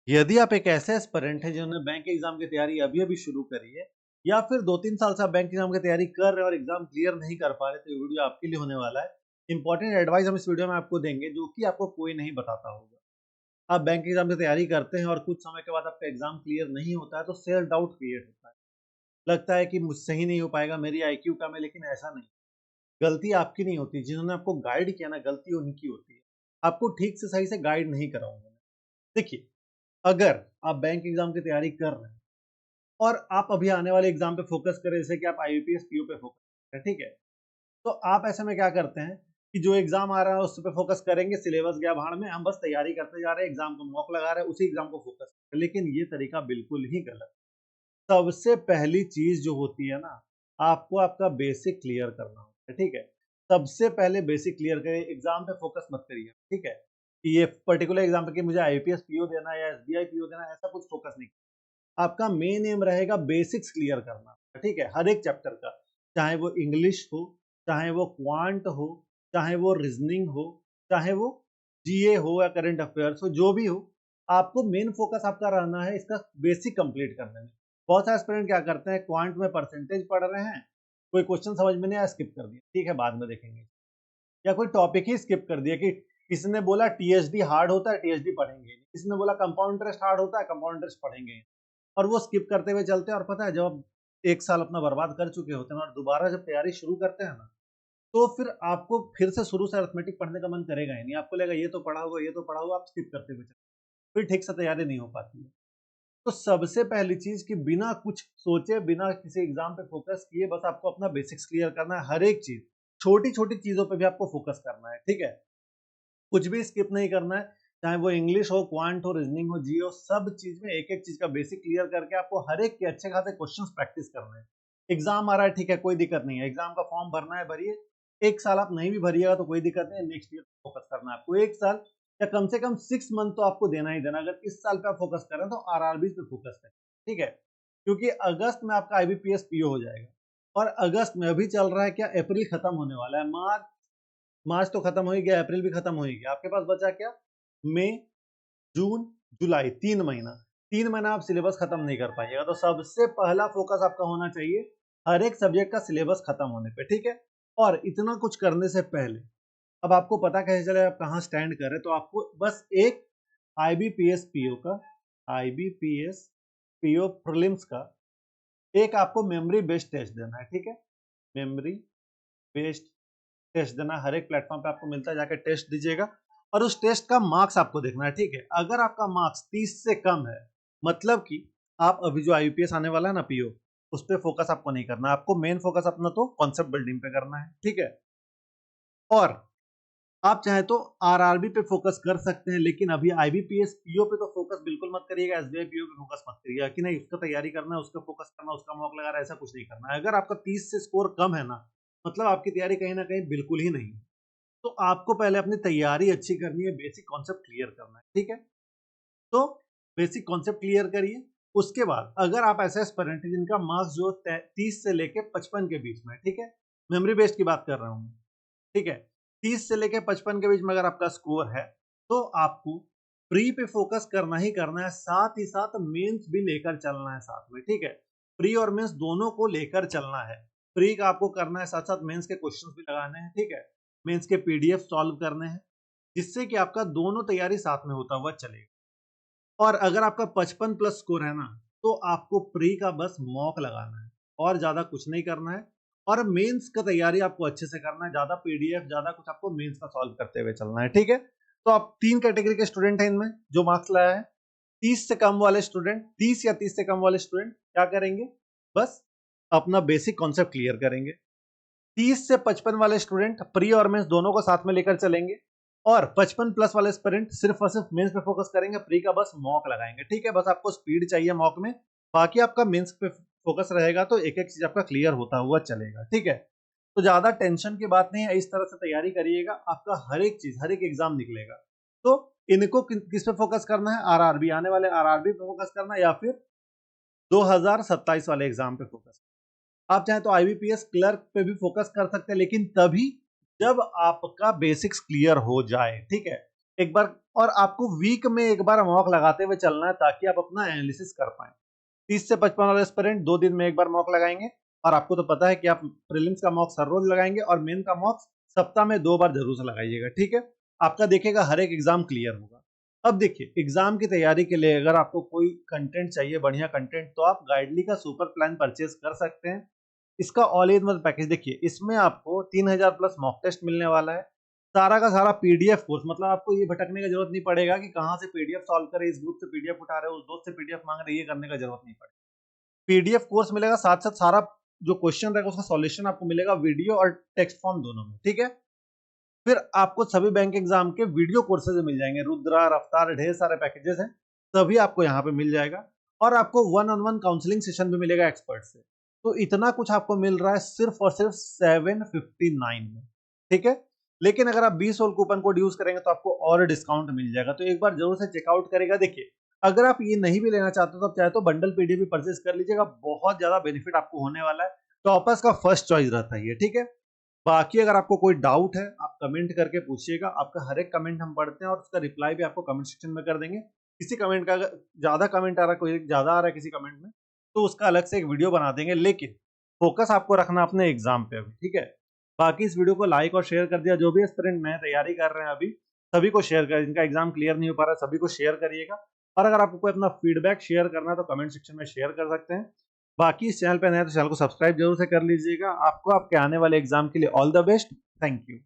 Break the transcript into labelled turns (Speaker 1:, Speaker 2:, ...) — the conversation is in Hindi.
Speaker 1: यदि आप एक ऐसे एस्पिरेंट हैं जिन्होंने बैंक एग्जाम की तैयारी अभी-अभी शुरू करी है या फिर 2-3 साल से आप बैंक एग्जाम की तैयारी कर रहे हैं और एग्जाम क्लियर नहीं कर पा रहे, तो ये वीडियो आपके लिए होने वाला है। इंपॉर्टेंट एडवाइस हम इस वीडियो में आपको देंगे जो कि आपको कोई नहीं बताता होगा। आप बैंक एग्जाम की तैयारी करते हैं और कुछ समय के बाद आपका एग्जाम क्लियर नहीं होता है तो सेल्फ डाउट क्रिएट होता है। लगता है कि मुझसे ही नहीं हो पाएगा, मेरी आईक्यू कम है, लेकिन ऐसा नहीं। गलती आपकी नहीं होती, जिन्होंने आपको गाइड किया ना, गलती उनकी होती है। आपको ठीक से सही से गाइड नहीं करा उन्होंने। देखिए, अगर आप बैंक एग्जाम की तैयारी कर रहे हैं और आप अभी आने वाले एग्जाम पे फोकस करें, जैसे कि आप आईबीपीएस पीओ पे फोकस करें, ठीक है, तो आप ऐसे में क्या करते हैं कि जो एग्जाम आ रहा है उस पे फोकस करेंगे, सिलेबस गया भाड़ में, हम बस तैयारी करते जा रहे हैं, एग्जाम को मॉक लगा रहे हैं, उसी एग्जाम को फोकस करें। लेकिन ये तरीका बिल्कुल ही गलत। सबसे पहली चीज जो होती है ना, आपको आपका बेसिक क्लियर करना होता है, ठीक है। सबसे पहले बेसिक क्लियर करें, एग्जाम पे फोकस मत करिए, ठीक है, कि ये पर्टिकुलर एग्जाम पे कि मुझे आईपीएस पीओ देना है या एसबीआई पीओ देना है, ऐसा कुछ फोकस नहीं। आपका मेन एम रहेगा बेसिक्स क्लियर करना, ठीक है, हर एक चैप्टर का, चाहे वो इंग्लिश हो, चाहे वो क्वांट हो, चाहे वो रीजनिंग हो, चाहे वो जीए हो या करंट अफेयर्स हो, जो भी हो, आपको मेन फोकस आपका रहना है इसका बेसिक कंप्लीट करने में। बहुत सारे स्टूडेंट क्या करते हैं, क्वांट में परसेंटेज पढ़ रहे हैं, कोई क्वेश्चन समझ में नहीं आया, स्किप कर दिया, ठीक है बाद में देखेंगे, या कोई टॉपिक ही स्किप कर दिया कि किसी ने बोला टीएसडी हार्ड होता है, टीएसडी पढ़ेंगे, किसी ने बोला कंपाउंड इंटरेस्ट हार्ड होता है, कंपाउंड इंटरेस्ट पढ़ेंगे, और वो स्किप करते हुए चलते हैं। और पता है, जब आप एक साल अपना बर्बाद कर चुके होते हैं और दोबारा जब तैयारी शुरू करते हैं ना, तो फिर आपको फिर से शुरू से अरिथमेटिक पढ़ने का मन करेगा ही नहीं। आपको लगेगा ये तो पढ़ा हुआ, ये तो पढ़ा हुआ, आप स्किप करते हुए चलते, फिर ठीक से तैयारी नहीं हो पाती है। तो सबसे पहली चीज कि बिना कुछ सोचे, बिना किसी एग्जाम पे फोकस किए, बस आपको अपना बेसिक्स क्लियर करना है। हर एक चीज, छोटी छोटी चीजों पे भी आपको फोकस करना है, ठीक है। कुछ भी स्किप नहीं करना है, चाहे वो इंग्लिश हो, क्वांट हो, रीजनिंग हो, जी हो, सब चीज में एक एक चीज का बेसिक क्लियर करके आपको हर एक के अच्छे खासे क्वेश्चंस प्रैक्टिस करने हैं। एग्जाम आ रहा है, ठीक है, कोई दिक्कत नहीं है, एग्जाम का फॉर्म भरना है, भरिए। एक साल आप नहीं भी भरिएगा तो कोई दिक्कत नहीं है, नेक्स्ट ईयर फोकस करना है आपको। एक साल या कम से कम 6 मंथ तो आपको देना ही देना। अगर इस साल पे आप फोकस करें तो आरआरबी पे फोकस करें, ठीक है, क्योंकि अगस्त में आपका आईबीपीएस पीओ हो जाएगा। और अगस्त में अभी चल रहा है क्या, अप्रैल खत्म होने वाला है, मार्च, मार्च तो खत्म हो ही गया, अप्रैल भी खत्म हो ही गया, आपके पास बचा क्या, मई, जून, जुलाई, 3 महीना। 3 महीना आप सिलेबस खत्म नहीं कर पाइएगा। तो सबसे पहला फोकस आपका होना चाहिए हर एक सब्जेक्ट का सिलेबस खत्म होने पे, ठीक है। और इतना कुछ करने से पहले, अब आपको पता कैसे चले आप कहाँ स्टैंड कर रहे, तो आपको बस एक आईबीपीएस पीओ का, आईबीपीएस पीओ प्रीलिम्स का एक आपको मेमोरी बेस्ड टेस्ट देना है, ठीक है। मेमोरी बेस्ड टेस्ट देना, हर एक प्लेटफॉर्म पे आपको मिलता है, जाके टेस्ट दीजिएगा और उस टेस्ट का मार्क्स आपको देखना है, ठीक है। अगर आपका मार्क्स 30 से कम है, मतलब कि आप अभी जो आईपीएस आने वाला है ना पीओ, उस पर फोकस आपको नहीं करना, आपको मेन फोकस अपना तो कॉन्सेप्ट बिल्डिंग पे करना है, ठीक है। और आप चाहे तो आरआरबी पे फोकस कर सकते हैं, लेकिन अभी आईबीपीएस पीओ पे तो फोकस बिल्कुल मत करिएगा, एसबीआई पीओ पे फोकस मत करिएगा कि नहीं उसका तैयारी करना है, उसका फोकस करना, उसका मॉक लगा रहा है, ऐसा कुछ नहीं करना है। अगर आपका 30 से स्कोर कम है ना, मतलब आपकी तैयारी कहीं ना कहीं बिल्कुल ही नहीं है। तो आपको पहले अपनी तैयारी अच्छी करनी है, बेसिक कॉन्सेप्ट क्लियर करना है, ठीक है। तो बेसिक कॉन्सेप्ट क्लियर करिए। उसके बाद अगर आप ऐसे एस्पिरेंट हैं जिनका मार्क्स जो 30 से लेके 55 के बीच में है, ठीक है, मेमोरी बेस्ड की बात कर रहा हूँ, ठीक है, 30 से लेके 55 के बीच में अगर आपका स्कोर है, तो आपको प्री पे फोकस करना ही करना है, साथ ही साथ मेंस भी लेकर चलना है साथ में, ठीक है। प्री और मेंस दोनों को लेकर चलना है। प्री का आपको करना है, साथ साथ मेंस के क्वेश्चंस भी लगाने हैं, ठीक है, मेंस के पीडीएफ सॉल्व करने हैं, जिससे कि आपका दोनों तैयारी साथ में होता हुआ चलेगा। और अगर आपका 55 प्लस स्कोर है ना, तो आपको प्री का बस मॉक लगाना है और ज्यादा कुछ नहीं करना है। और मेंस का तैयारी आपको अच्छे से करना है, ज्यादा पीडीएफ ज्यादा कुछ आपको मेंस का सॉल्व करते हुए चलना है, ठीक है। तो आप 3 कैटेगरी के स्टूडेंट हैं इनमें जो मार्क्स लाया है। 30 से कम वाले स्टूडेंट, 30 या 30 से कम वाले स्टूडेंट क्या करेंगे, बस अपना बेसिक कॉन्सेप्ट क्लियर करेंगे। 30 से 55 वाले स्टूडेंट प्री और मेंस दोनों को साथ में लेकर चलेंगे। और 55 प्लस वाले स्टूडेंट सिर्फ और सिर्फ मेंस पे फोकस करेंगे, प्री का बस मॉक लगाएंगे, ठीक है। बस आपको स्पीड चाहिए मॉक में, बाकी आपका मेंस पे फोकस रहेगा, तो एक एक चीज आपका क्लियर होता हुआ चलेगा, ठीक है। तो ज्यादा टेंशन की बात नहीं है, इस तरह से तैयारी करिएगा, आपका हर एक चीज, हर एक एग्जाम निकलेगा। तो इनको किस पे फोकस करना है, आरआरबी, आने वाले आरआरबी पे फोकस करना है, या फिर 2027 वाले एग्जाम पे फोकस। आप चाहे तो आईबीपीएस क्लर्क पे भी फोकस कर सकते हैं, लेकिन तभी जब आपका बेसिक्स क्लियर हो जाए, ठीक है। एक बार और आपको वीक में एक बार मॉक लगाते हुए चलना है ताकि आप अपना एनालिसिस कर पाए। 30 से 55 वाले एस्पिरेंट 2 दिन में एक बार मॉक लगाएंगे और आपको तो पता है कि आप प्रीलिम्स का मॉक हर रोज लगाएंगे और मेन का मॉक सप्ताह में 2 बार जरूर से लगाइएगा, ठीक है। आपका देखिएगा हर एक एग्जाम क्लियर होगा। अब देखिए एग्जाम की तैयारी के लिए अगर आपको कोई कंटेंट चाहिए, बढ़िया कंटेंट, तो आप गाइडली का सुपर प्लान परचेज कर सकते हैं। इसका ऑल इन वन पैकेज देखिए, इसमें आपको 3000 प्लस मॉक टेस्ट मिलने वाला है, सारा का सारा पीडीएफ कोर्स, मतलब आपको ये भटकने की जरूरत नहीं पड़ेगा कि कहाँ से पीडीएफ सॉल्व करे, इस ग्रुप से पीडीएफ उठा रहे हो, उस दोस्त से पीडीएफ मांग रहे, ये करने का जरूरत नहीं पड़ेगा। पीडीएफ कोर्स मिलेगा, साथ साथ सारा जो क्वेश्चन रहेगा उसका सॉल्यूशन आपको मिलेगा वीडियो और टेक्स्ट फॉर्म दोनों में, ठीक है। फिर आपको सभी बैंक एग्जाम के वीडियो कोर्सेज मिल जाएंगे, रुद्रा, रफ्तार, ढेर सारे पैकेजेस हैं, सभी आपको यहाँ पे मिल जाएगा। और आपको 1-on-1 काउंसलिंग सेशन भी मिलेगा एक्सपर्ट से। तो इतना कुछ आपको मिल रहा है सिर्फ और सिर्फ 759 में, ठीक है। लेकिन अगर आप 20 और कूपन कोड यूज करेंगे तो आपको और डिस्काउंट मिल जाएगा, तो एक बार जरूर से चेकआउट करेगा। देखिए अगर आप ये नहीं भी लेना चाहते तो आप चाहे तो बंडल पीडीएफ भी परचेज कर लीजिएगा, बहुत ज्यादा बेनिफिट आपको होने वाला है। टॉपर्स का फर्स्ट चॉइस रहता है ये, ठीक है। बाकी अगर आपको कोई डाउट है आप कमेंट करके पूछिएगा, आपका हर एक कमेंट हम पढ़ते हैं और उसका रिप्लाई भी आपको कमेंट सेक्शन में कर देंगे। किसी कमेंट का अगर ज्यादा कमेंट आ रहा है, कोई ज्यादा आ रहा है किसी कमेंट में, तो उसका अलग से एक वीडियो बना देंगे, लेकिन फोकस आपको रखना अपने एग्जाम पे अभी, ठीक है। बाकी इस वीडियो को लाइक और शेयर कर दिया, जो भी एस्पिरेंट नए तैयारी कर रहे हैं अभी सभी को शेयर करें, जिनका एग्जाम क्लियर नहीं हो पा रहा है सभी को शेयर करिएगा। और अगर आपको कोई अपना फीडबैक शेयर करना है तो कमेंट सेक्शन में शेयर कर सकते हैं। बाकी इस चैनल पे नए हैं तो चैनल को सब्सक्राइब जरूर से कर लीजिएगा। आपको आपके आने वाले एग्जाम के लिए all the best. Thank you.